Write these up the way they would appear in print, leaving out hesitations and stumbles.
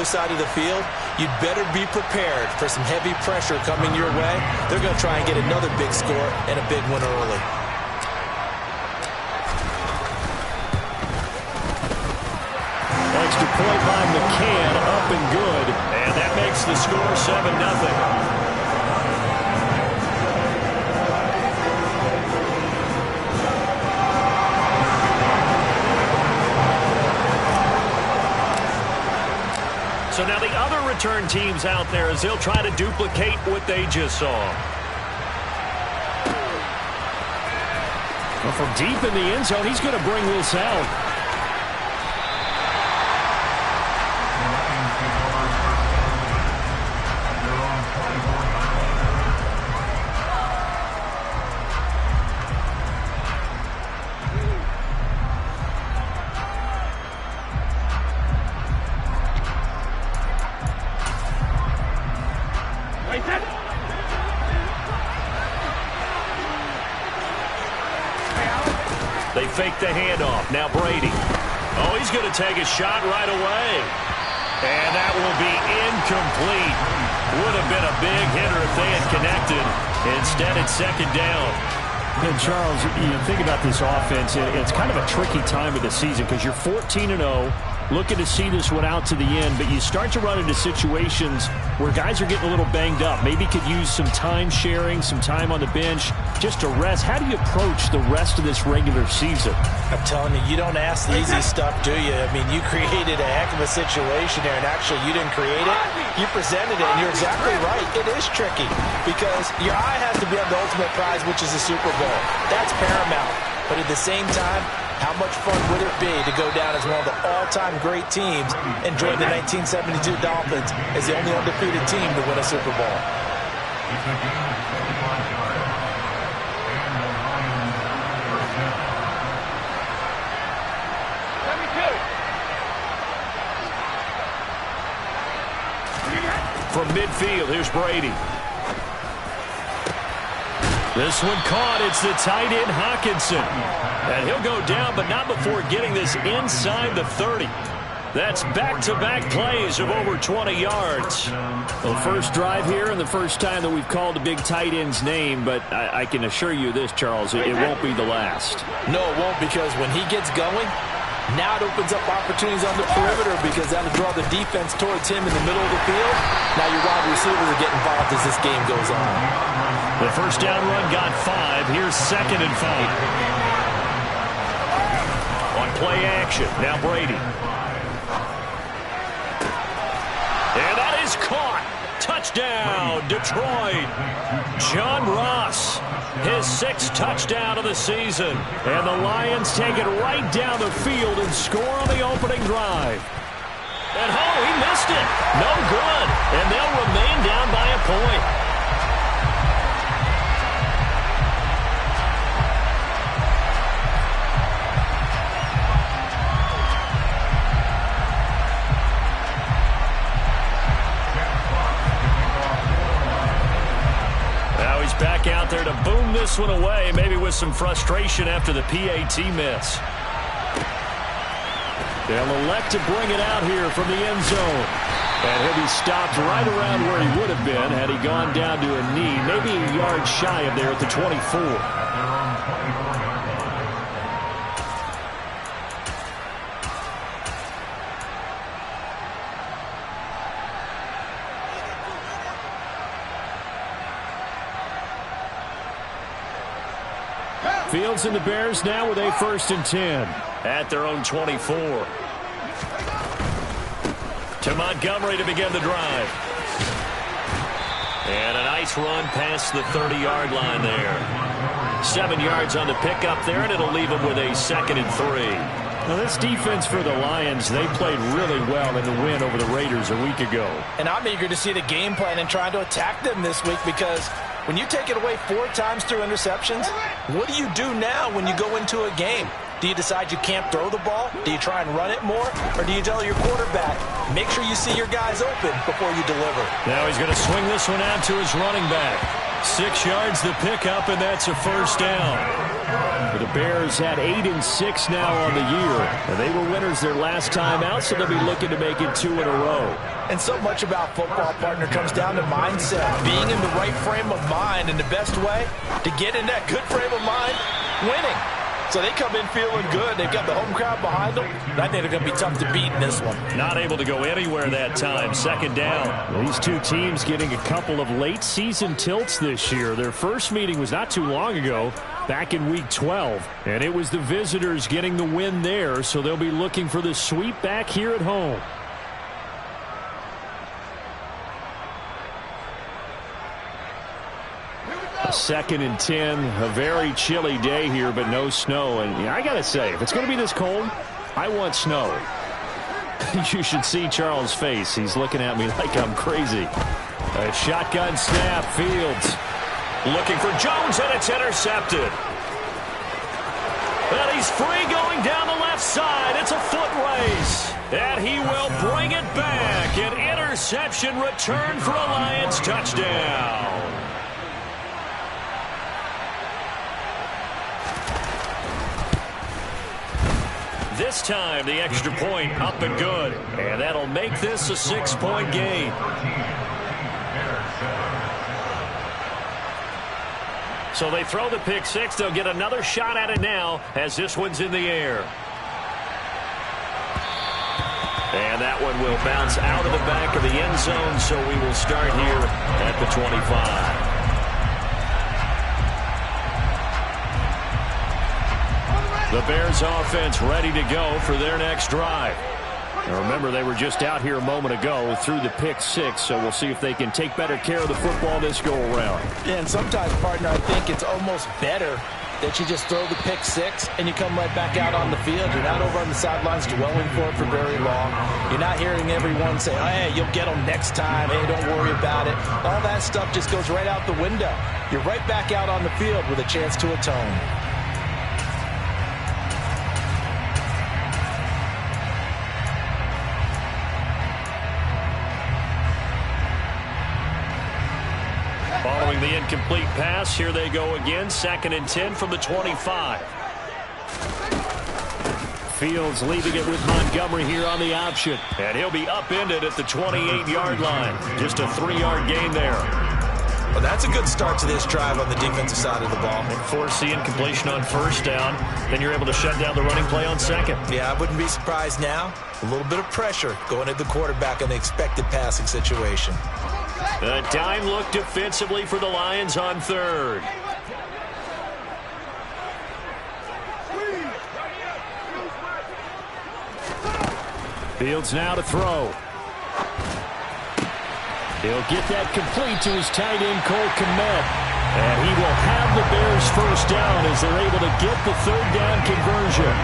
other side of the field, you'd better be prepared for some heavy pressure coming your way. They're going to try and get another big score and a big one early. Extra point by McCann, up and good. And that makes the score 7-0. So now the other return teams out there as they'll try to duplicate what they just saw. Well, from deep in the end zone, he's going to bring this out. They fake the handoff. Now Brady. Oh, he's going to take a shot right away. And that will be incomplete. Would have been a big hitter if they had connected. Instead, it's second down. And Charles, you think about this offense, it's kind of a tricky time of the season because you're 14-0, looking to see this one out to the end, but you start to run into situations where guys are getting a little banged up. Maybe could use some time sharing, some time on the bench, just to rest. How do you approach the rest of this regular season? I'm telling you, you don't ask the easy stuff, do you? I mean, you created a heck of a situation there, and actually you didn't create it. You presented it, and you're exactly right. It is tricky because your eye has to be on the ultimate prize, which is the Super Bowl. That's paramount. But at the same time, how much fun would it be to go down as one of the all-time great teams and join the 1972 Dolphins as the only undefeated team to win a Super Bowl? From midfield, here's Brady. This one caught. It's the tight end, Hockenson. And he'll go down, but not before getting this inside the 30. That's back-to-back plays of over 20 yards. Well, first drive here and the first time that we've called a big tight end's name, but I can assure you this, Charles, it won't be the last. No, it won't, because when he gets going, now it opens up opportunities on the perimeter because that'll draw the defense towards him in the middle of the field. Now your wide receivers will get involved as this game goes on. The first down run got 5. Here's 2nd and 5. On play action, now Brady. And that is caught. Touchdown, Detroit. John Ross, his 6th touchdown of the season. And the Lions take it right down the field and score on the opening drive. And he missed it. No good. And they'll remain down by a point. Back out there to boom this one away, maybe with some frustration after the PAT miss. They'll elect to bring it out here from the end zone. And he'll be stopped right around where he would have been had he gone down to a knee, maybe a yard shy of there at the 24. Fields and the Bears now with a 1st and 10 at their own 24. To Montgomery to begin the drive. And a nice run past the 30-yard line there. 7 yards on the pickup there, and it'll leave him with a 2nd and 3. Now, this defense for the Lions, they played really well in the win over the Raiders a week ago. And I'm eager to see the game plan and trying to attack them this week because when you take it away 4 times through interceptions, what do you do now when you go into a game? Do you decide you can't throw the ball? Do you try and run it more? Or do you tell your quarterback, make sure you see your guys open before you deliver? Now he's going to swing this one out to his running back. 6 yards the pickup, and that's a 1st down. The Bears had 8 and 6 now on the year. And they were winners their last time out, so they'll be looking to make it 2 in a row. And so much about football, partner, comes down to mindset. Being in the right frame of mind, and the best way to get in that good frame of mind, winning. So they come in feeling good. They've got the home crowd behind them. I think they're going to be tough to beat in this one. Not able to go anywhere that time. Second down. These two teams getting a couple of late season tilts this year. Their first meeting was not too long ago, back in week 12. And it was the visitors getting the win there, so they'll be looking for the sweep back here at home. Second and 10, a very chilly day here, but no snow. And I got to say, if it's going to be this cold, I want snow. You should see Charles' face. He's looking at me like I'm crazy. A shotgun snap, Fields. Looking for Jones, and it's intercepted. And he's free going down the left side. It's a foot race. And he will bring it back. An interception return for a Lions touchdown. This time, the extra point up and good. And that'll make this a 6-point game. So they throw the pick six. They'll get another shot at it now as this one's in the air. And that one will bounce out of the back of the end zone, so we will start here at the 25. The Bears offense ready to go for their next drive. Now remember, they were just out here a moment ago through the pick six, so we'll see if they can take better care of the football this go-around. Yeah, and sometimes, partner, I think it's almost better that you just throw the pick six and you come right back out on the field. You're not over on the sidelines dwelling for it for very long. You're not hearing everyone say, hey, you'll get them next time. Hey, don't worry about it. All that stuff just goes right out the window. You're right back out on the field with a chance to atone. Following the incomplete pass, here they go again. 2nd and 10 from the 25. Fields leaving it with Montgomery here on the option. And he'll be upended at the 28-yard line. Just a 3-yard gain there. Well, that's a good start to this drive on the defensive side of the ball. And force the incompletion on first down. Then you're able to shut down the running play on second. Yeah, I wouldn't be surprised now. A little bit of pressure going at the quarterback in the expected passing situation. A dime look defensively for the Lions on third. Fields now to throw. He'll get that complete to his tight end, Cole Kmet. And he will have the Bears first down as they're able to get the third down conversion.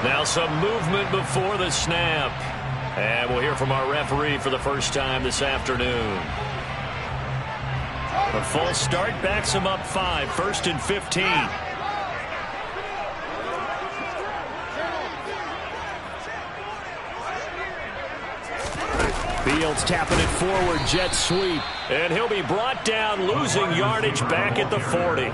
Now some movement before the snap. And we'll hear from our referee for the first time this afternoon. A false start backs him up 5. 1st and 15. Fields tapping it forward, jet sweep. And he'll be brought down, losing yardage back at the 40.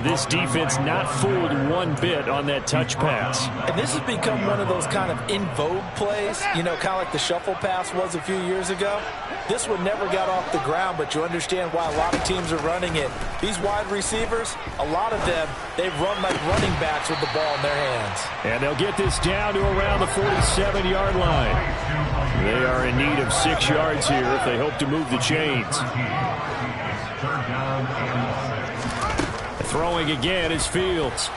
This defense not fooled one bit on that touch pass. And this has become one of those kind of in vogue plays, you know, kind of like the shuffle pass was a few years ago. This one never got off the ground, but you understand why a lot of teams are running it. These wide receivers, a lot of them, they run like running backs with the ball in their hands. And they'll get this down to around the 47-yard line. They are in need of 6 yards here if they hope to move the chains. Throwing again is Fields.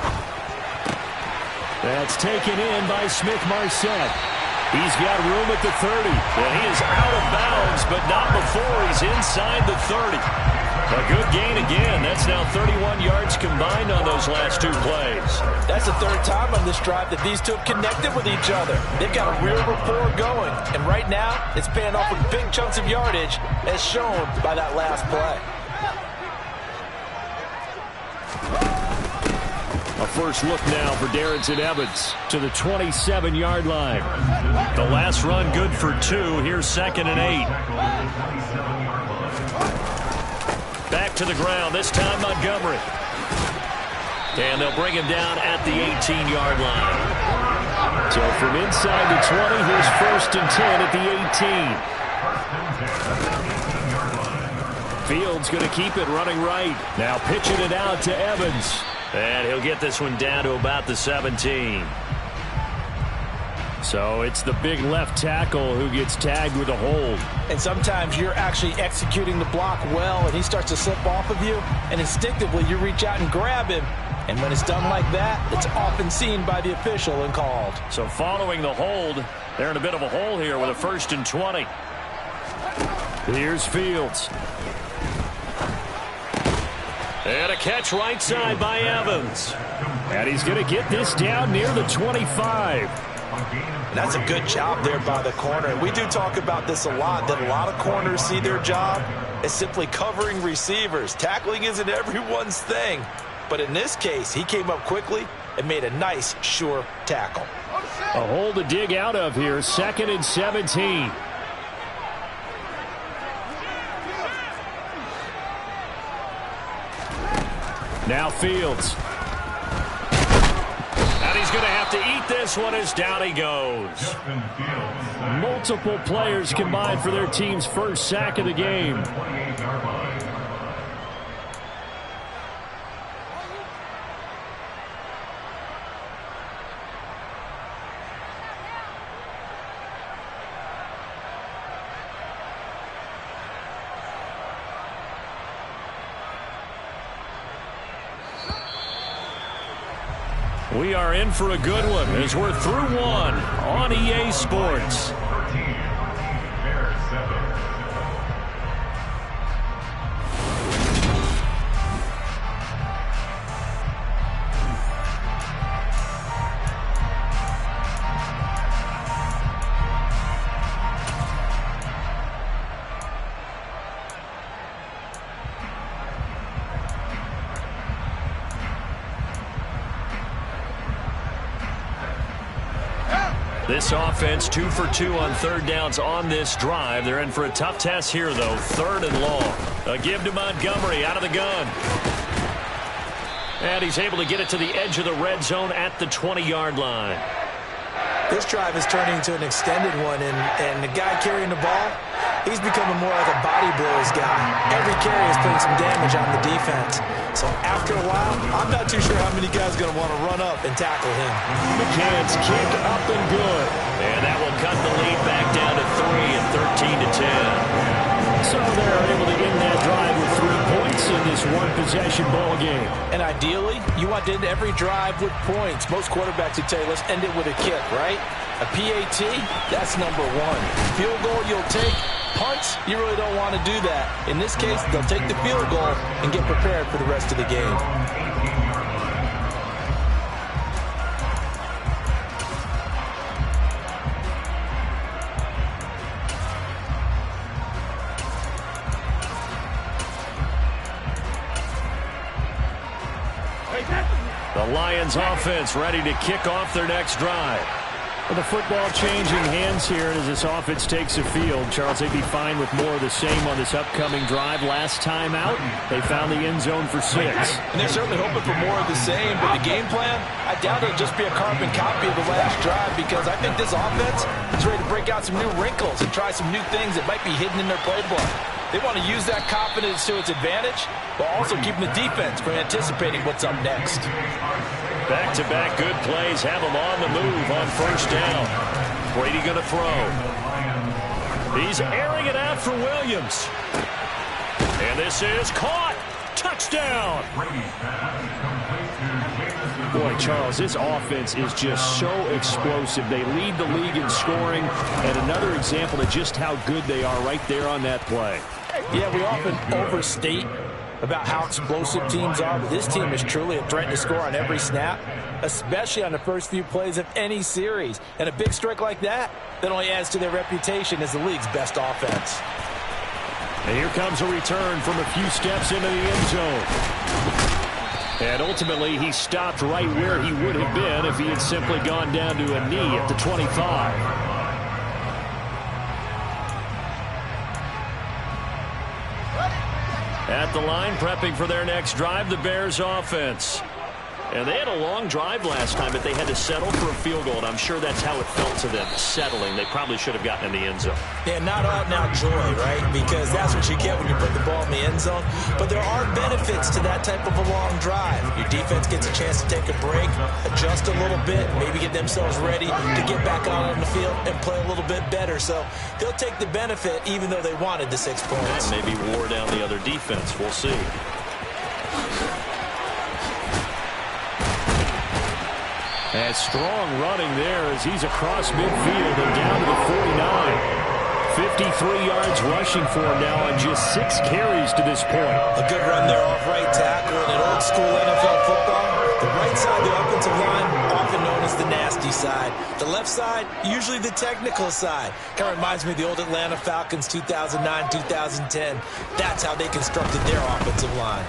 That's taken in by Smith-Marsette. He's got room at the 30. And he is out of bounds, but not before he's inside the 30. A good gain again. That's now 31 yards combined on those last 2 plays. That's the 3rd time on this drive that these two have connected with each other. They've got a real rapport going. And right now, it's paying off with big chunks of yardage, as shown by that last play. A first look now for Darrynton Evans to the 27-yard line. The last run good for 2. Here's 2nd and 8. Back to the ground. This time Montgomery. And they'll bring him down at the 18-yard line. So from inside the 20, here's 1st and 10 at the 18. Fields going to keep it running right. Now pitching it out to Evans. And he'll get this one down to about the 17. So it's the big left tackle who gets tagged with a hold. And sometimes you're actually executing the block well, and he starts to slip off of you, and instinctively you reach out and grab him. And when it's done like that, it's often seen by the official and called. So following the hold, they're in a bit of a hole here with a 1st and 20. Here's Fields. And a catch right side by Evans. And he's going to get this down near the 25. And that's a good job there by the corner. We do talk about this a lot, that a lot of corners see their job as simply covering receivers. Tackling isn't everyone's thing. But in this case, he came up quickly and made a nice, sure tackle. A hole to dig out of here, 2nd and 17. Now Fields. And he's going to have to eat this one as down he goes. Multiple players combined for their team's first sack of the game. We are in for a good one as we're through one on EA Sports. This offense 2 for 2 on 3rd downs on this drive. They're in for a tough test here, though. 3rd and long. A give to Montgomery out of the gun. And he's able to get it to the edge of the red zone at the 20-yard line. This drive is turning into an extended one, and the guy carrying the ball, he's becoming more like a body blows guy. Every carry is putting some damage on the defense. So after a while, I'm not too sure how many guys are going to want to run up and tackle him. McCants kick up and good. And that will cut the lead back down to 3 at 13-10. So they're able to end that drive with 3 points in this one-possession ball game. And ideally, you want to end every drive with points. Most quarterbacks would tell you, let's end it with a kick, right? A PAT, that's number 1. Field goal you'll take. Punts, you really don't want to do that. In this case, they'll take the field goal and get prepared for the rest of the game. The Lions offense ready to kick off their next drive. With the football changing hands here as this offense takes the field. Charles, they'd be fine with more of the same on this upcoming drive. Last time out, they found the end zone for 6. And they're certainly hoping for more of the same, but the game plan, I doubt it'll just be a carbon copy of the last drive, because I think this offense is ready to break out some new wrinkles and try some new things that might be hidden in their playbook. They want to use that confidence to its advantage, while also keeping the defense from anticipating what's up next. Back-to-back good plays have them on the move on 1st down. Brady going to throw. He's airing it out for Williams. And this is caught. Touchdown. Boy, Charles, this offense is just so explosive. They lead the league in scoring, and another example of just how good they are right there on that play. Yeah, we often overstate about how explosive teams are, but this team is truly a threat to score on every snap, especially on the first few plays of any series. And a big strike like that only adds to their reputation as the league's best offense. And here comes a return from a few steps into the end zone. And ultimately, he stopped right where he would have been if he had simply gone down to a knee at the 25. At the line, prepping for their next drive, the Bears offense. And they had a long drive last time, but they had to settle for a field goal, and I'm sure that's how it felt to them, settling. They probably should have gotten in the end zone. Yeah, not out-and-out joy, right? Because that's what you get when you put the ball in the end zone. But there are benefits to that type of a long drive. Your defense gets a chance to take a break, adjust a little bit, maybe get themselves ready to get back out on the field and play a little bit better. So they'll take the benefit even though they wanted the 6 points. And maybe wore down the other defense. We'll see. And strong running there as he's across midfield and down to the 49. 53 yards rushing for him now on just 6 carries to this point. A good run there off right tackle in old school NFL football. The right side, the offensive line, often known as the nasty side. The left side, usually the technical side. Kind of reminds me of the old Atlanta Falcons 2009, 2010. That's how they constructed their offensive line.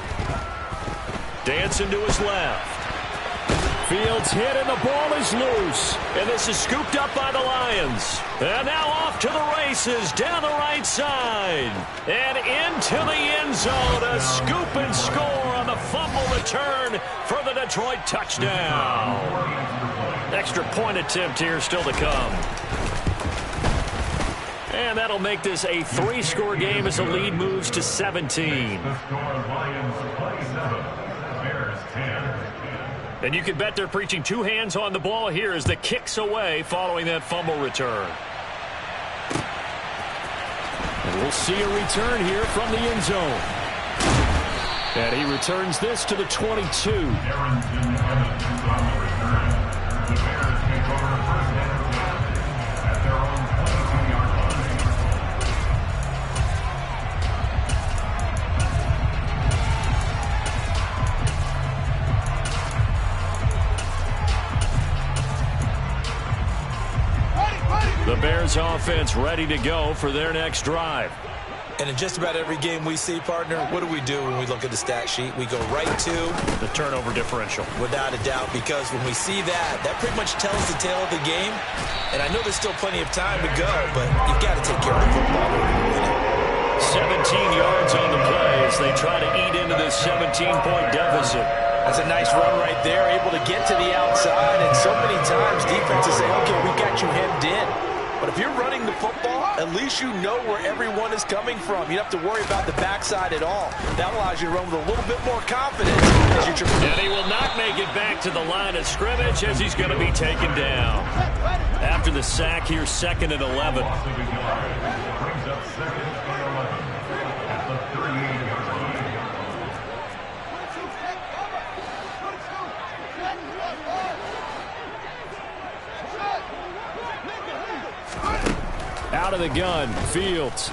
Dancing to his left. Fields hit and the ball is loose. And this is scooped up by the Lions. And now off to the races down the right side. And into the end zone. A scoop and score on the fumble return for the Detroit touchdown. Extra point attempt here still to come. And that'll make this a 3-score game as the lead moves to 17. And you can bet they're preaching 2 hands on the ball here as the kick's away following that fumble return. And we'll see a return here from the end zone. And he returns this to the 22. The Bears offense ready to go for their next drive. And in just about every game we see, partner, what do we do when we look at the stat sheet? We go right to the turnover differential. Without a doubt, because when we see that, that pretty much tells the tale of the game. And I know there's still plenty of time to go, but you've got to take care of the football to win it. 17 yards on the play as they try to eat into this 17-point deficit. That's a nice run right there, able to get to the outside. And so many times defenses say, okay, we got you hemmed in. But if you're running the football, at least you know where everyone is coming from. You don't have to worry about the backside at all. That allows you to run with a little bit more confidence. And he will not make it back to the line of scrimmage as he's going to be taken down. After the sack here, 2nd and 11. Out of the gun, Fields.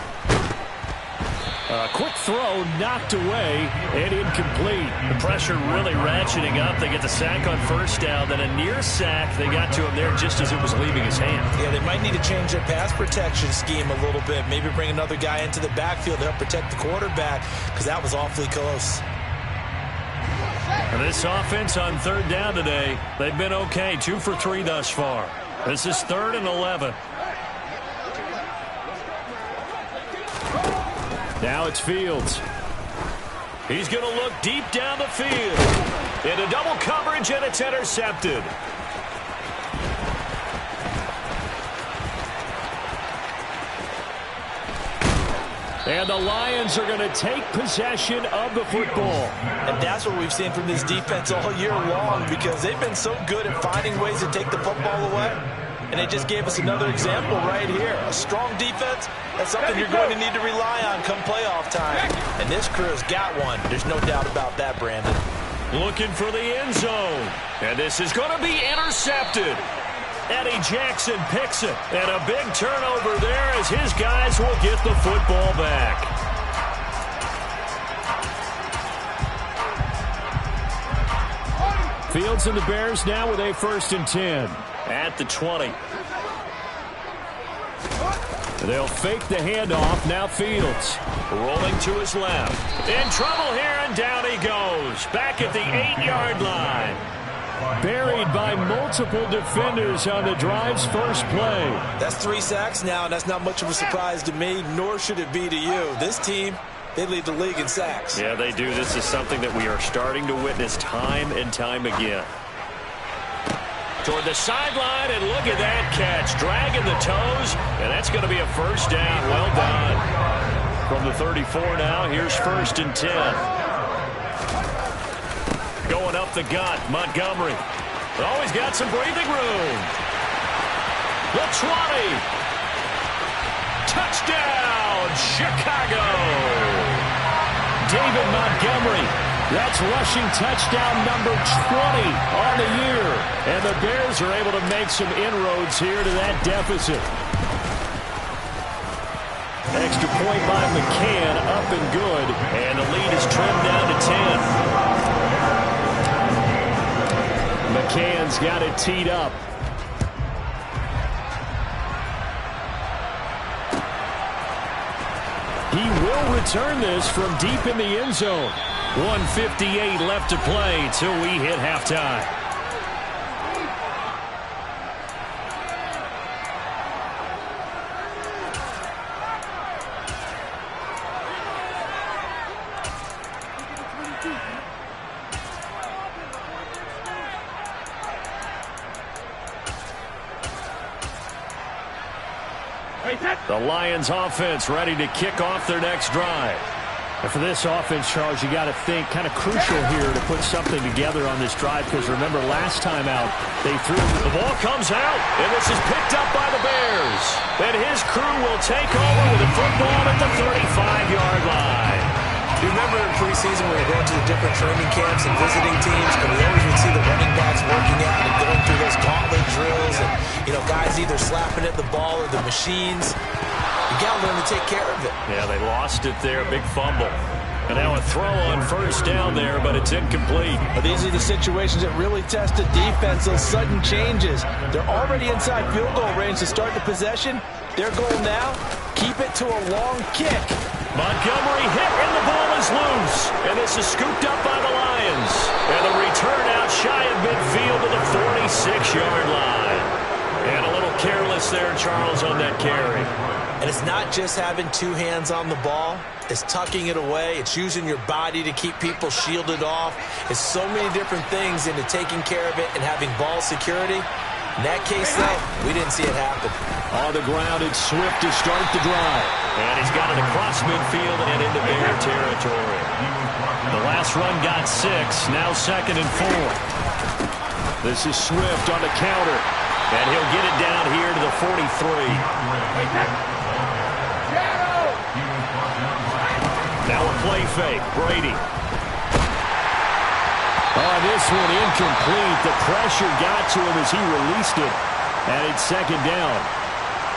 Quick throw, knocked away, and incomplete. The pressure really ratcheting up. They get the sack on 1st down, then a near sack. They got to him there just as it was leaving his hand. Yeah, they might need to change their pass protection scheme a little bit. Maybe bring another guy into the backfield to help protect the quarterback, because that was awfully close. And this offense on 3rd down today, they've been okay. 2 for 3 thus far. This is 3rd and 11. Now it's Fields. He's going to look deep down the field. Into double coverage, and it's intercepted. And the Lions are going to take possession of the football. And that's what we've seen from this defense all year long, because they've been so good at finding ways to take the football away. And they just gave us another example right here. A strong defense, that's something you're going to need to rely on come playoff time. And this crew's got one. There's no doubt about that, Brandon. Looking for the end zone. And this is going to be intercepted. Eddie Jackson picks it. And a big turnover there as his guys will get the football back. Fields and the Bears now with a 1st and 10. At the 20. They'll fake the handoff. Now Fields. Rolling to his left. In trouble here, and down he goes. Back at the 8-yard line. Buried by multiple defenders on the drive's first play. That's 3 sacks now, and that's not much of a surprise to me, nor should it be to you. This team they lead the league in sacks. Yeah, they do. This is something that we are starting to witness time and time again. Toward the sideline, and look at that catch. Dragging the toes, and that's going to be a first down. Well done. From the 34 now, here's 1st and 10. Going up the gut, Montgomery. Oh, he's got some breathing room. The 20. Touchdown, Chicago. David Montgomery. That's rushing touchdown number 20 on the year. And the Bears are able to make some inroads here to that deficit. Extra point by McCann, up and good. And the lead is trimmed down to 10. McCann's got it teed up. He will return this from deep in the end zone. 1:58 left to play till we hit halftime. The Lions offense ready to kick off their next drive. And for this offense, Charles, you got to think kind of crucial here to put something together on this drive, because remember last time out they threw. The ball comes out, and this is picked up by the Bears. And his crew will take over with the football at the 35-yard line. You remember in preseason when we were going to the different training camps and visiting teams, and we always would see the running backs working out and going through those gauntlet drills, and guys either slapping at the ball or the machines. You got to learn to take care of it. Yeah, they lost it there. Big fumble. And now a throw on first down there, but it's incomplete. Well, these are the situations that really test the defense, those sudden changes. They're already inside field goal range to start the possession. Their goal now, keep it to a long kick. Montgomery hit, and the ball is loose. And this is scooped up by the Lions. And the return out shy of midfield to the 46-yard line. And a little careless there, Charles, on that carry. And it's not just having two hands on the ball. It's tucking it away. It's using your body to keep people shielded off. It's so many different things into taking care of it and having ball security. In that case, though, we didn't see it happen. On the ground, it's Swift to start the drive. And he's got it across midfield and into Bear territory. The last run got 6. Now 2nd and 4. This is Swift on the counter. And he'll get it down here to the 43. Now a play fake. Brady. Oh, this one incomplete. The pressure got to him as he released it. And it's 2nd down.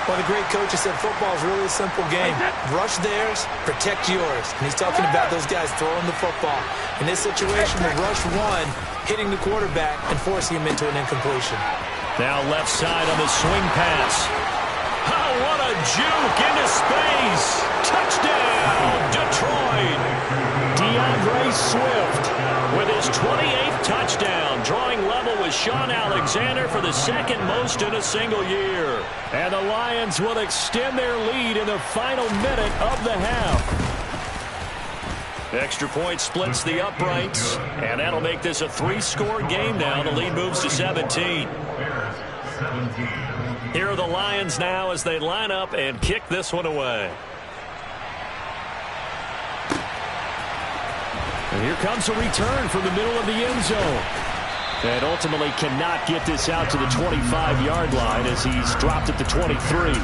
Well, the great coach has said football is really a simple game. Rush theirs, protect yours. And he's talking about those guys throwing the football. In this situation, the rush one, hitting the quarterback and forcing him into an incompletion. Now left side on the swing pass. Oh, what a juke into space. Touchdown, Detroit. DeAndre Swift with his 28th touchdown, drawing level with Sean Alexander for the 2nd most in a single year. And the Lions will extend their lead in the final minute of the half. Extra point splits the uprights, and that'll make this a 3-score game now. The lead moves to 17. Here are the Lions now as they line up and kick this one away. And here comes a return from the middle of the end zone. And ultimately cannot get this out to the 25-yard line as he's dropped at the 23.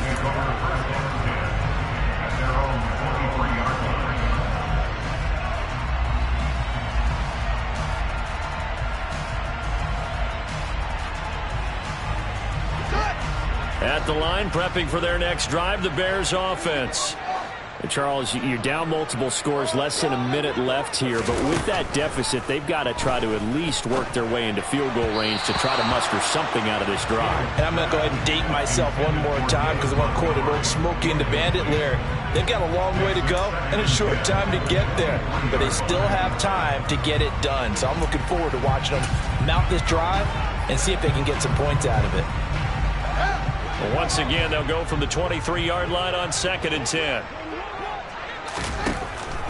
At the line, prepping for their next drive, the Bears offense. And Charles, you're down multiple scores, less than a minute left here. But with that deficit, they've got to try to at least work their way into field goal range to try to muster something out of this drive. And I'm going to go ahead and date myself one more time because I want to quote an old Smokey and the Bandit lyric. They've got a long way to go and a short time to get there. But they still have time to get it done. So I'm looking forward to watching them mount this drive and see if they can get some points out of it. Well, once again, they'll go from the 23-yard line on 2nd and 10.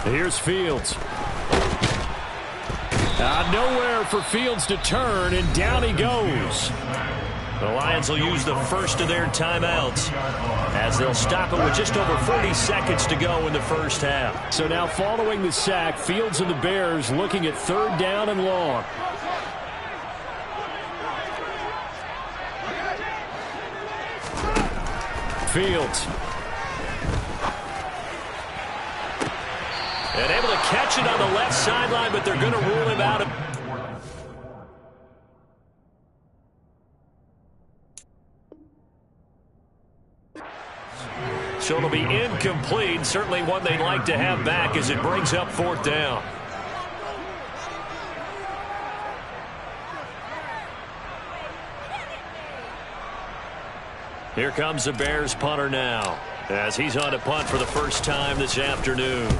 Here's Fields. Nowhere for Fields to turn, and down he goes. The Lions will use the first of their timeouts as they'll stop it with just over 40 seconds to go in the first half. So now following the sack, Fields and the Bears looking at 3rd down and long. Fields. And able to catch it on the left sideline, but they're going to rule him out. So it'll be incomplete. Certainly one they'd like to have back as it brings up 4th down. Here comes the Bears punter now as he's on to punt for the first time this afternoon.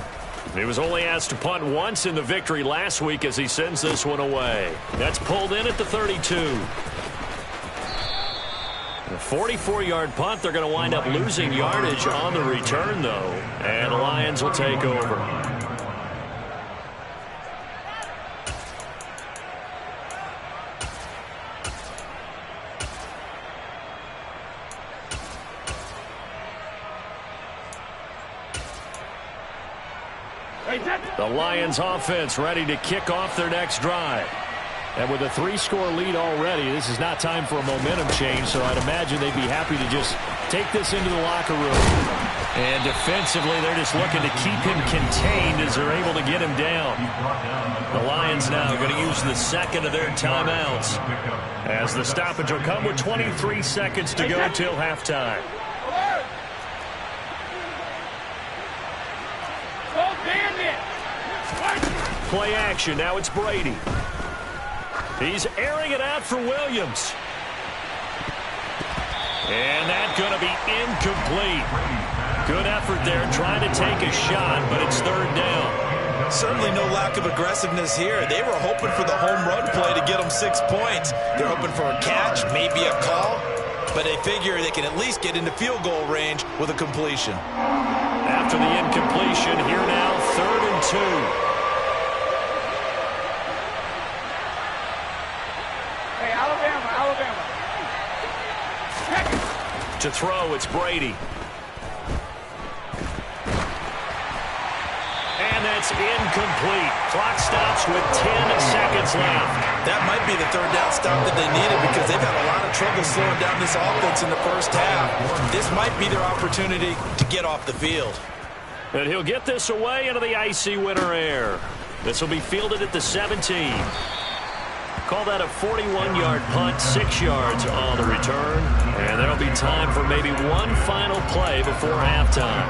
He was only asked to punt once in the victory last week as he sends this one away. That's pulled in at the 32. A 44-yard punt. They're going to wind up losing yardage on the return, though. And the Lions will take over. The Lions offense ready to kick off their next drive. And with a 3-score lead already, this is not time for a momentum change, so I'd imagine they'd be happy to just take this into the locker room. And defensively, they're just looking to keep him contained as they're able to get him down. The Lions now are going to use the second of their timeouts as the stoppage will come with 23 seconds to go till halftime. Play action. Now it's Brady. He's airing it out for Williams. And that's going to be incomplete. Good effort there trying to take a shot, but it's 3rd down. Certainly no lack of aggressiveness here. They were hoping for the home run play to get them 6 points. They're hoping for a catch, maybe a call, but they figure they can at least get into field goal range with a completion. After the incompletion, here now 3rd and 2. To throw, it's Brady. And that's incomplete. Clock stops with 10 seconds left. That might be the 3rd down stop that they needed because they've had a lot of trouble slowing down this offense in the first half. This might be their opportunity to get off the field. And he'll get this away into the icy winter air. This will be fielded at the 17. Call that a 41-yard punt, 6 yards on the return. And there'll be time for maybe one final play before halftime.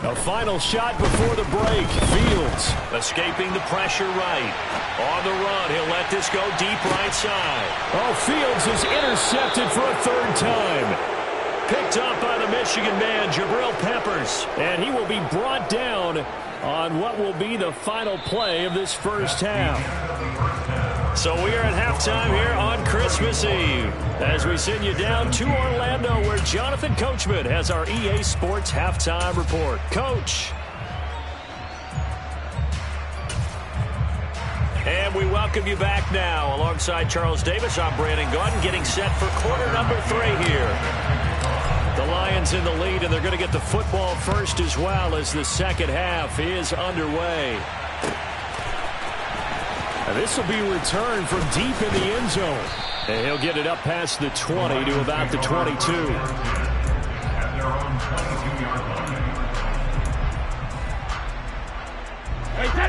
A final shot before the break. Fields escaping the pressure right. On the run, he'll let this go deep right side. Oh, Fields is intercepted for a 3rd time. Picked up by the Michigan man, Jabril Peppers. And he will be brought down on what will be the final play of this first half. So we are at halftime here on Christmas Eve as we send you down to Orlando where Jonathan Coachman has our EA Sports halftime report. Coach. And we welcome you back now. Alongside Charles Davis, I'm Brandon Gaudin getting set for quarter number 3 here. The Lions in the lead, and they're going to get the football first as well as the second half is underway. And this will be returned from deep in the end zone. And he'll get it up past the 20 to about the 22.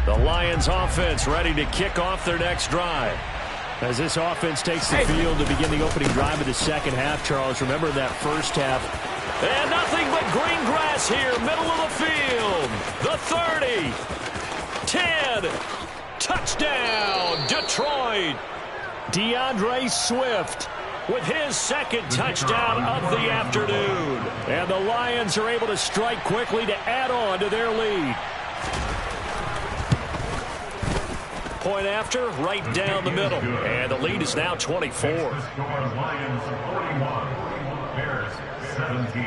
The Lions offense ready to kick off their next drive. As this offense takes the field to begin the opening drive of the second half, Charles, remember that first half. And nothing but green grass here, middle of the field. The 30, 10, touchdown, Detroit. DeAndre Swift with his second touchdown of the afternoon. And the Lions are able to strike quickly to add on to their lead. Point after, right down the middle. And the lead is now 24. Lions 41, Bears 17.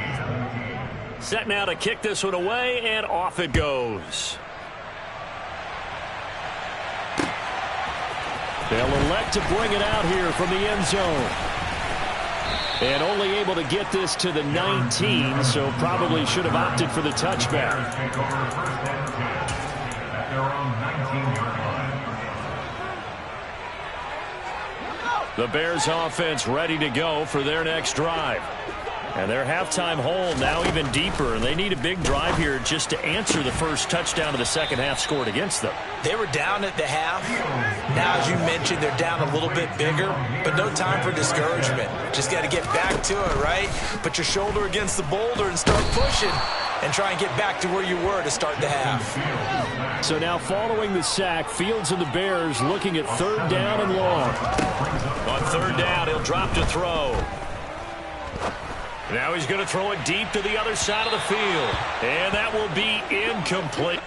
Set now to kick this one away, and off it goes. They'll elect to bring it out here from the end zone. And only able to get this to the 19, so probably should have opted for the touchback. Take over first and 10 at their own 19-yard line. The Bears offense ready to go for their next drive. And their halftime hole now even deeper, and they need a big drive here just to answer the first touchdown of the second half scored against them. They were down at the half. Now, as you mentioned, they're down a little bit bigger, but no time for discouragement. Just got to get back to it, right? Put your shoulder against the boulder and start pushing and try and get back to where you were to start the half. So now following the sack, Fields and the Bears looking at third down and long. On third down, he'll drop to throw. Now he's going to throw it deep to the other side of the field. And that will be incomplete.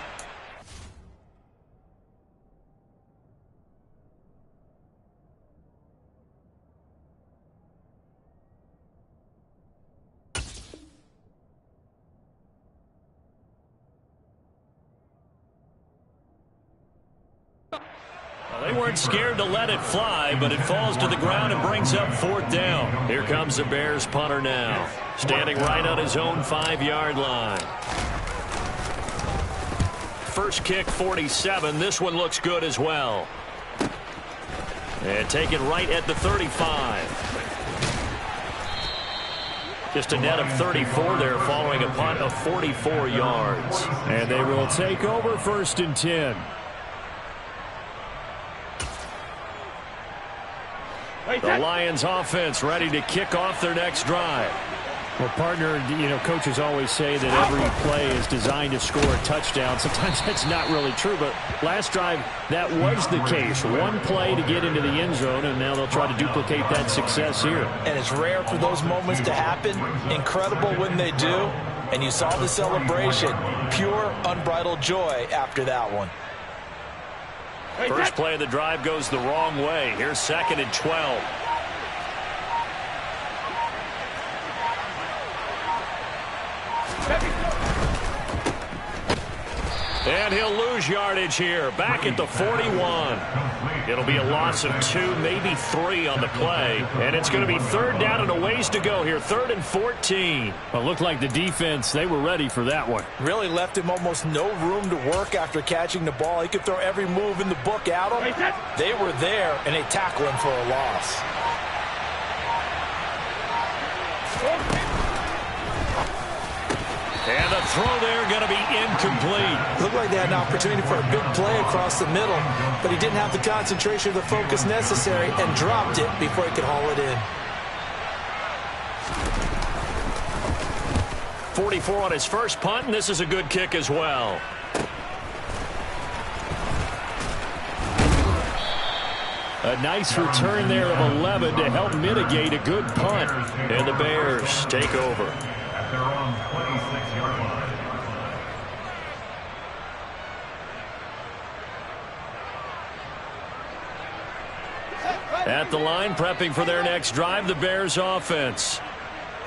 They weren't scared to let it fly, but it falls to the ground and brings up fourth down. Here comes the Bears punter now, standing right on his own 5-yard line. First kick, 47. This one looks good as well. And taken right at the 35. Just a net of 34 there following a punt of 44 yards. And they will take over first and 10. The Lions offense ready to kick off their next drive. Well, partner, coaches always say that every play is designed to score a touchdown. Sometimes that's not really true, but last drive, that was the case. One play to get into the end zone, and now they'll try to duplicate that success here. And it's rare for those moments to happen. Incredible when they do. And you saw the celebration. Pure, unbridled joy after that one. First play of the drive goes the wrong way. Here's second and 12. And he'll lose yardage here. Back at the 41. It'll be a loss of 2, maybe 3 on the play. And it's going to be third down and a ways to go here. 3rd and 14. Well, it looked like the defense, they were ready for that one. Really left him almost no room to work after catching the ball. He could throw every move in the book at him. They were there, and they tackle him for a loss. And the throw there going to be incomplete. Looked like they had an opportunity for a big play across the middle, but he didn't have the concentration or the focus necessary and dropped it before he could haul it in. 44 on his first punt, and this is a good kick as well. A nice return there of 11 to help mitigate a good punt. And the Bears take over. At their own 26-yard line. At the line, prepping for their next drive, the Bears offense.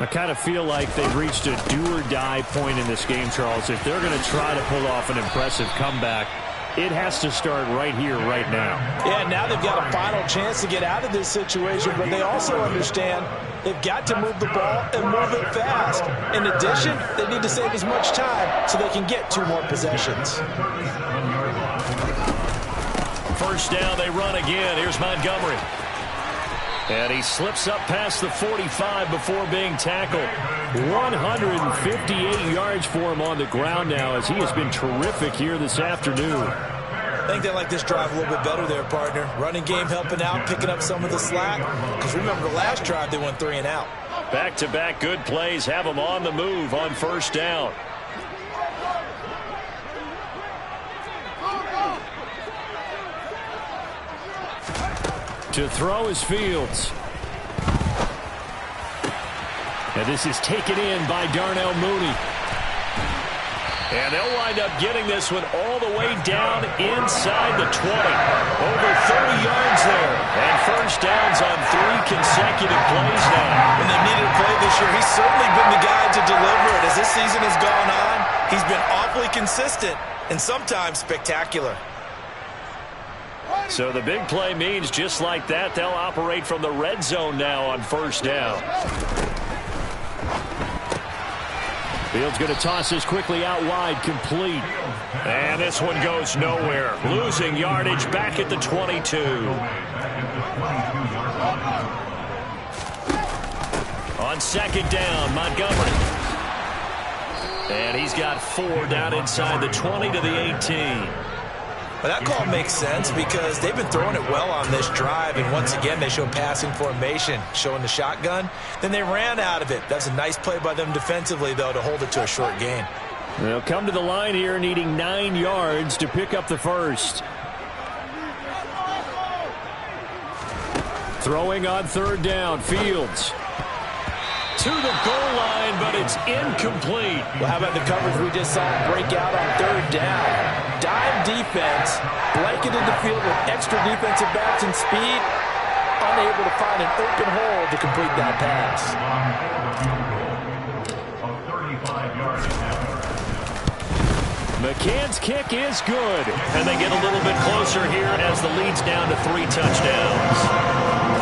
I kind of feel like they've reached a do-or-die point in this game, Charles. If they're going to try to pull off an impressive comeback, it has to start right here, right now. Yeah, now they've got a final chance to get out of this situation, but they also understand they've got to move the ball and move it fast. In addition, they need to save as much time so they can get 2 more possessions. First down, they run again. Here's Montgomery. And he slips up past the 45 before being tackled. 158 yards for him on the ground now, as he has been terrific here this afternoon. I think they like this drive a little bit better there, partner. Running game helping out, picking up some of the slack. Because remember, the last drive they went 3 and out. Back-to-back good plays have them on the move on first down. To throw is Fields. And this is taken in by Darnell Mooney. And they'll wind up getting this one all the way down inside the 20. Over 30 yards there. And first downs on 3 consecutive plays now. When they needed a play this year, he's certainly been the guy to deliver it. As this season has gone on, he's been awfully consistent and sometimes spectacular. So the big play means just like that, they'll operate from the red zone now on first down. Fields going to toss this quickly out wide, complete. And this one goes nowhere. Losing yardage back at the 22. On second down, Montgomery. And he's got 4 down inside the 20 to the 18. Well, that call makes sense because they've been throwing it well on this drive, and once again they show passing formation, showing the shotgun. Then they ran out of it. That's a nice play by them defensively, though, to hold it to a short gain. They'll come to the line here needing 9 yards to pick up the first. Throwing on third down, Fields. To the goal line, but it's incomplete. Well, how about the coverage we just saw break out on third down? Dime defense, blanketed the field with extra defensive backs and speed, unable to find an open hole to complete that pass. McCann's kick is good. And they get a little bit closer here as the lead's down to 3 touchdowns.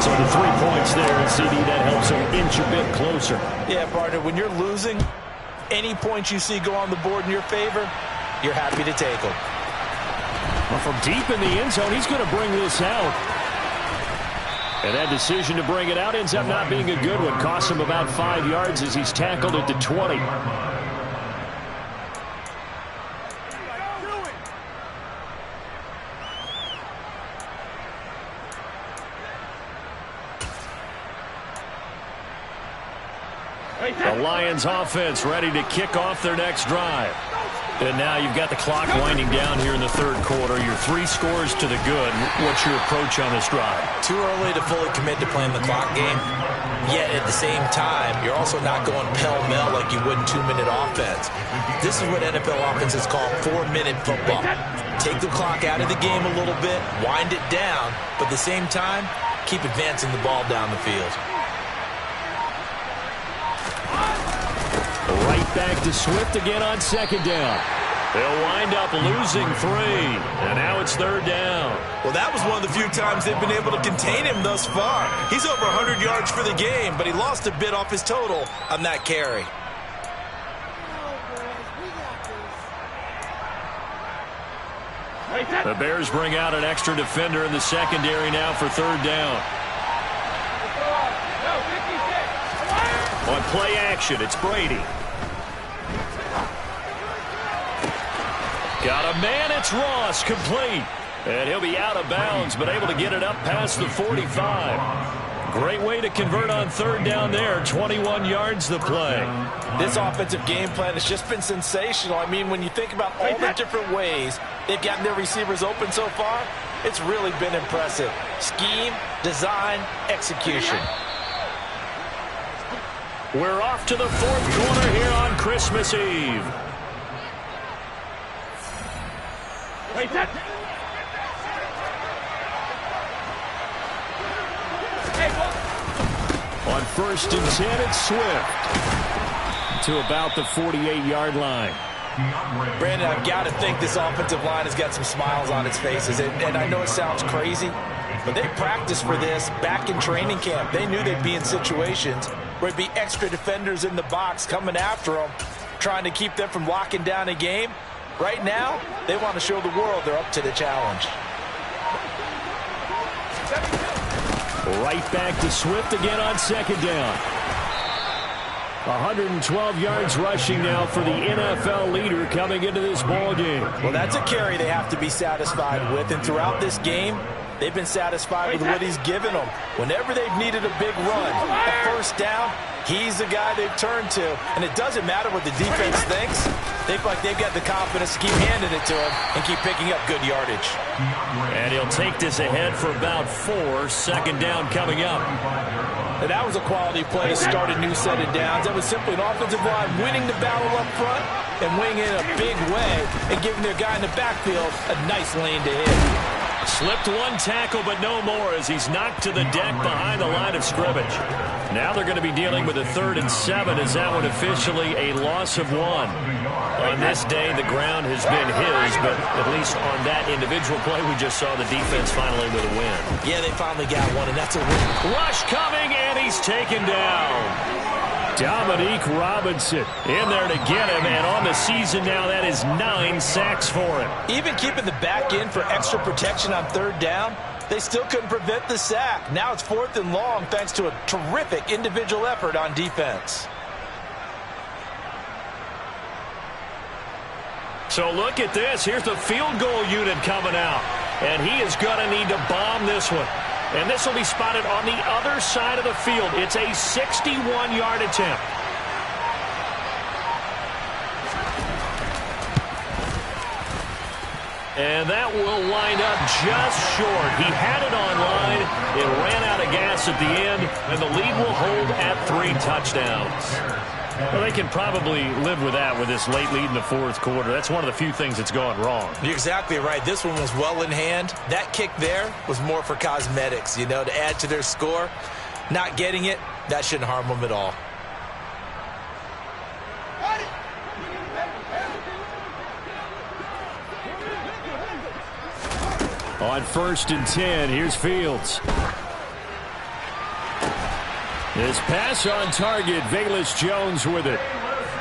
So the 3 points there, and CD, that helps them inch a bit closer. Yeah, partner, when you're losing, any points you see go on the board in your favor, you're happy to take them. Well, from deep in the end zone, he's going to bring this out. And that decision to bring it out ends up not being a good one. Costs him about 5 yards as he's tackled at the 20. The Lions offense ready to kick off their next drive. And now you've got the clock winding down here in the third quarter. Your 3 scores to the good. What's your approach on this drive? Too early to fully commit to playing the clock game. Yet at the same time, you're also not going pell-mell like you would in 2-minute offense. This is what NFL offenses call 4-minute football. Take the clock out of the game a little bit, wind it down, but at the same time, keep advancing the ball down the field. Right back to Swift again on second down. They'll wind up losing 3, and now it's third down. Well, that was one of the few times they've been able to contain him thus far. He's over 100 yards for the game, but he lost a bit off his total on that carry. The Bears bring out an extra defender in the secondary now for third down. On play action, it's Brady. Got a man, it's Ross, complete. And he'll be out of bounds, but able to get it up past the 45. Great way to convert on third down there. 21 yards the play. This offensive game plan has just been sensational. I mean, when you think about all the different ways they've gotten their receivers open so far, it's really been impressive. Scheme, design, execution. We're off to the fourth quarter here on Christmas Eve. On first and 10, it's Swift to about the 48-yard line. Brandon, I've got to think this offensive line has got some smiles on its faces. And I know it sounds crazy, but they practiced for this back in training camp. They knew they'd be in situations where it'd be extra defenders in the box coming after them, trying to keep them from locking down a game. Right now, they want to show the world they're up to the challenge. Right back to Swift again on second down. 112 yards rushing now for the NFL leader coming into this ball game. Well, that's a carry they have to be satisfied with, and throughout this game, they've been satisfied with what he's given them. Whenever they've needed a big run, a first down, he's the guy they've turned to, and it doesn't matter what the defense thinks. They feel like they've got the confidence to keep handing it to him and keep picking up good yardage. And he'll take this ahead for about 4. Second down coming up. And that was a quality play to start a new set of downs. That was simply an offensive line winning the battle up front and winning it in a big way and giving their guy in the backfield a nice lane to hit. Slipped one tackle, but no more as he's knocked to the deck behind the line of scrimmage. Now they're going to be dealing with a 3rd and 7 as that one officially a loss of 1. On this day, the ground has been his, but at least on that individual play, we just saw the defense finally with a win. Yeah, they finally got one, and that's a win. Rush coming, and he's taken down. Dominique Robinson in there to get him, and on the season now, that is 9 sacks for him. Even keeping the back end for extra protection on 3rd down, they still couldn't prevent the sack. Now it's 4th and long thanks to a terrific individual effort on defense. So look at this. Here's the field goal unit coming out, and he is going to need to bomb this one. And this will be spotted on the other side of the field. It's a 61-yard attempt. And that will wind up just short. He had it on line. It ran out of gas at the end, and the lead will hold at 3 touchdowns. Well, they can probably live with that with this late lead in the 4th quarter. That's one of the few things that's gone wrong. You're exactly right. This one was well in hand. That kick there was more for cosmetics, you know, to add to their score. Not getting it, that shouldn't harm them at all. On 1st and 10, here's Fields. This pass on target, Velus Jones with it.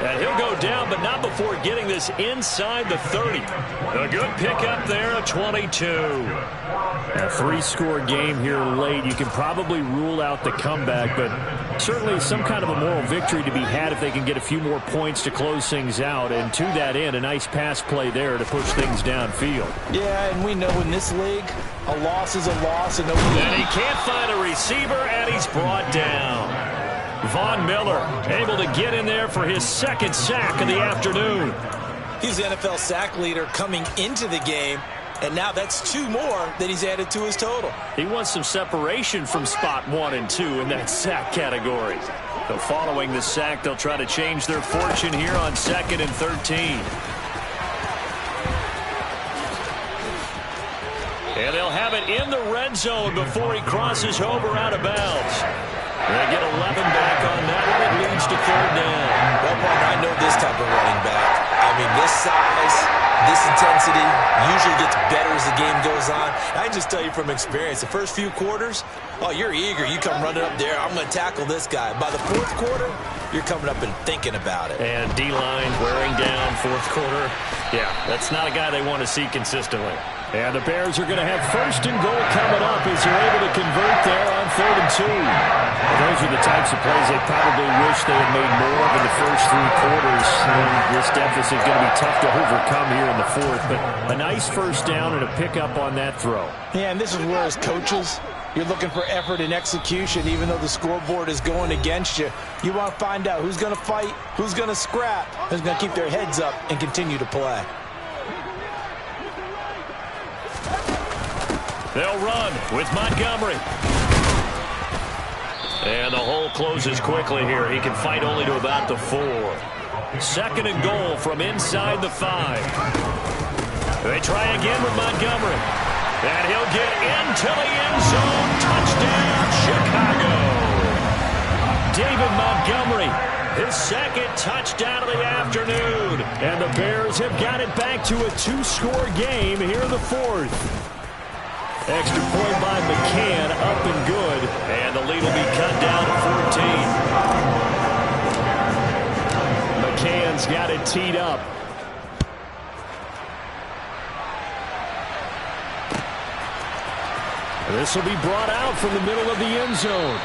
And he'll go down, but not before getting this inside the 30. A good pickup there, a 22. A 3-score game here late. You can probably rule out the comeback, but certainly some kind of a moral victory to be had if they can get a few more points to close things out. And to that end, a nice pass play there to push things downfield. Yeah, and we know in this league, a loss is a loss. And he can't find a receiver, and he's brought down. Von Miller able to get in there for his 2nd sack of the afternoon. He's the NFL sack leader coming into the game, and now that's 2 more that he's added to his total. He wants some separation from spot 1 and 2 in that sack category. So following the sack, they'll try to change their fortune here on 2nd and 13. And they'll have it in the red zone before he crosses over out of bounds. They get 11 back on that one. It leads to 3rd down. Well, Martin, I know this type of running back. I mean, this size, this intensity usually gets better as the game goes on. I can just tell you from experience, the first few quarters, oh, you're eager. You come running up there. I'm going to tackle this guy. By the 4th quarter, you're coming up and thinking about it. And D-line wearing down 4th quarter. Yeah, that's not a guy they want to see consistently. And the Bears are going to have 1st and goal coming up as they're able to convert there on 3rd and 2. Well, those are the types of plays they probably wish they had made more of in the first 3 quarters. And this deficit is going to be tough to overcome here in the 4th. But a nice 1st down and a pickup on that throw. Yeah, and this is where as coaches, you're looking for effort and execution. Even though the scoreboard is going against you, you want to find out who's going to fight, who's going to scrap, who's going to keep their heads up and continue to play. They'll run with Montgomery. And the hole closes quickly here. He can fight only to about the 4. 2nd and goal from inside the 5. They try again with Montgomery. And he'll get into the end zone. Touchdown, Chicago. David Montgomery, his 2nd touchdown of the afternoon. And the Bears have got it back to a 2-score game here in the 4th. Extra point by McCann, up and good. And the lead will be cut down to 14. McCann's got it teed up. This will be brought out from the middle of the end zone.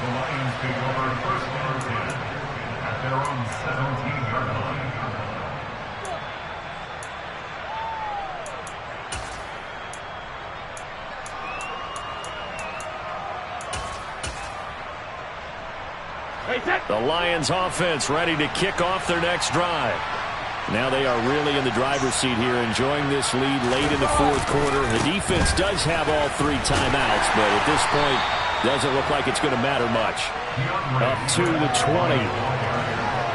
The Lions take over 1st and 10 at their own 17-yard line. The Lions offense ready to kick off their next drive. Now they are really in the driver's seat here, enjoying this lead late in the fourth quarter. The defense does have all 3 timeouts, but at this point, doesn't look like it's going to matter much. Up to the 20.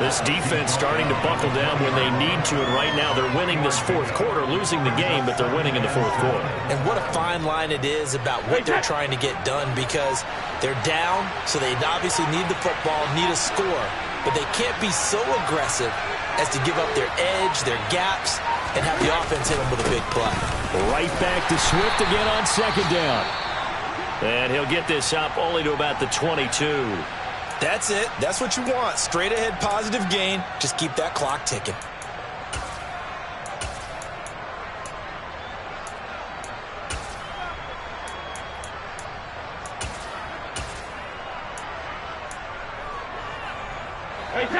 This defense starting to buckle down when they need to, and right now they're winning this fourth quarter, losing the game, but they're winning in the fourth quarter. And what a fine line it is about what they're trying to get done, because they're down, so they obviously need the football, need a score, but they can't be so aggressive as to give up their edge, their gaps, and have the offense hit them with a big play. Right back to Swift again on second down. And he'll get this up only to about the 22. That's it. That's what you want. Straight ahead positive gain. Just keep that clock ticking.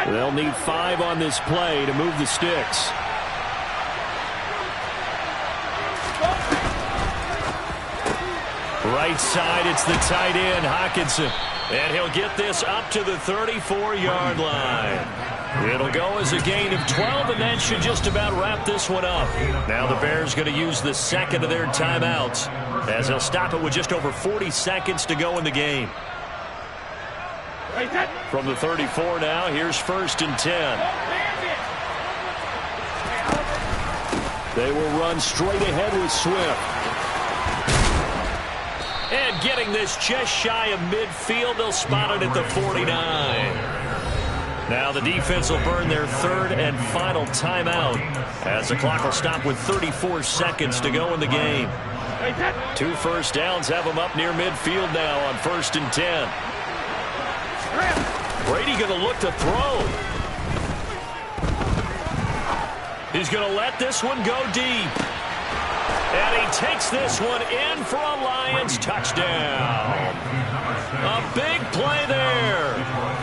They'll need 5 on this play to move the sticks. Right side, it's the tight end, Hockenson. And he'll get this up to the 34-yard line. It'll go as a gain of 12, and that should just about wrap this one up. Now the Bears going to use the second of their timeouts, as they'll stop it with just over 40 seconds to go in the game. From the 34 now, here's 1st and 10. They will run straight ahead with Swift. And getting this just shy of midfield, they'll spot it at the 49. Now the defense will burn their 3rd and final timeout, as the clock will stop with 34 seconds to go in the game. 2 first downs have them up near midfield now on 1st and 10. Brady going to look to throw. He's going to let this one go deep. And he takes this one in for a Lions touchdown. A big play there.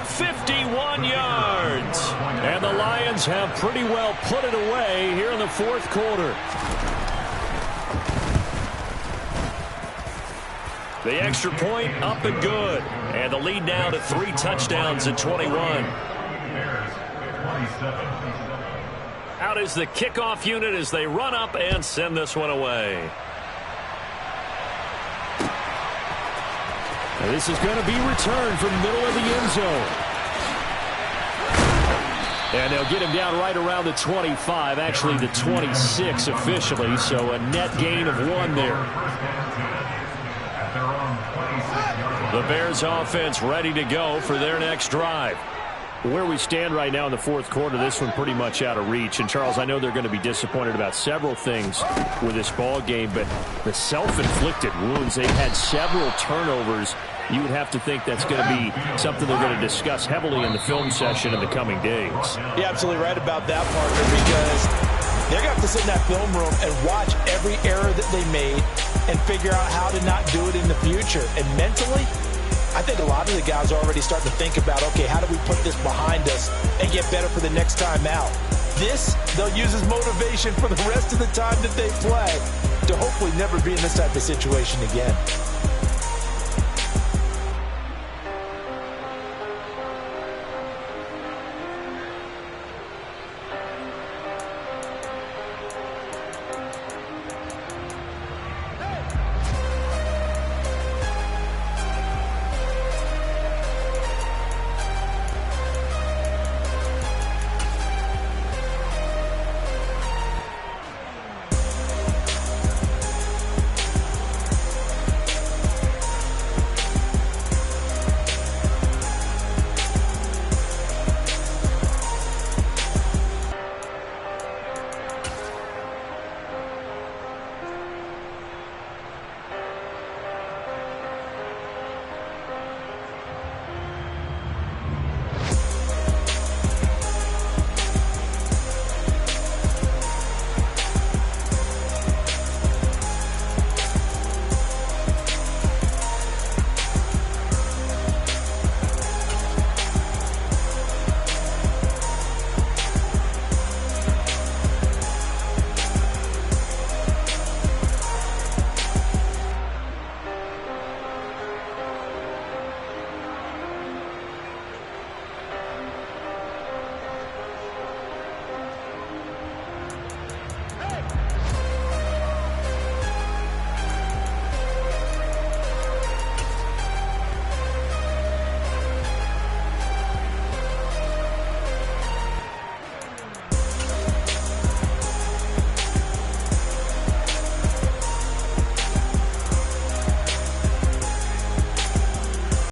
51 yards. And the Lions have pretty well put it away here in the fourth quarter. The extra point up and good. And the lead now to 3 touchdowns at 21. Out is the kickoff unit as they run up and send this one away. Now this is going to be returned from the middle of the end zone. And they'll get him down right around the 25, actually the 26 officially, so a net gain of 1 there. The Bears offense ready to go for their next drive. Where we stand right now in the fourth quarter, this one pretty much out of reach. And, Charles, I know they're going to be disappointed about several things with this ball game, but the self-inflicted wounds, they've had several turnovers. You would have to think that's going to be something they're going to discuss heavily in the film session in the coming days. You're absolutely right about that, partner, because they're going to have to sit in that film room and watch every error that they made and figure out how to not do it in the future. And mentally, I think a lot of the guys are already starting to think about, okay, how do we put this behind us and get better for the next time out? This, they'll use as motivation for the rest of the time that they play to hopefully never be in this type of situation again.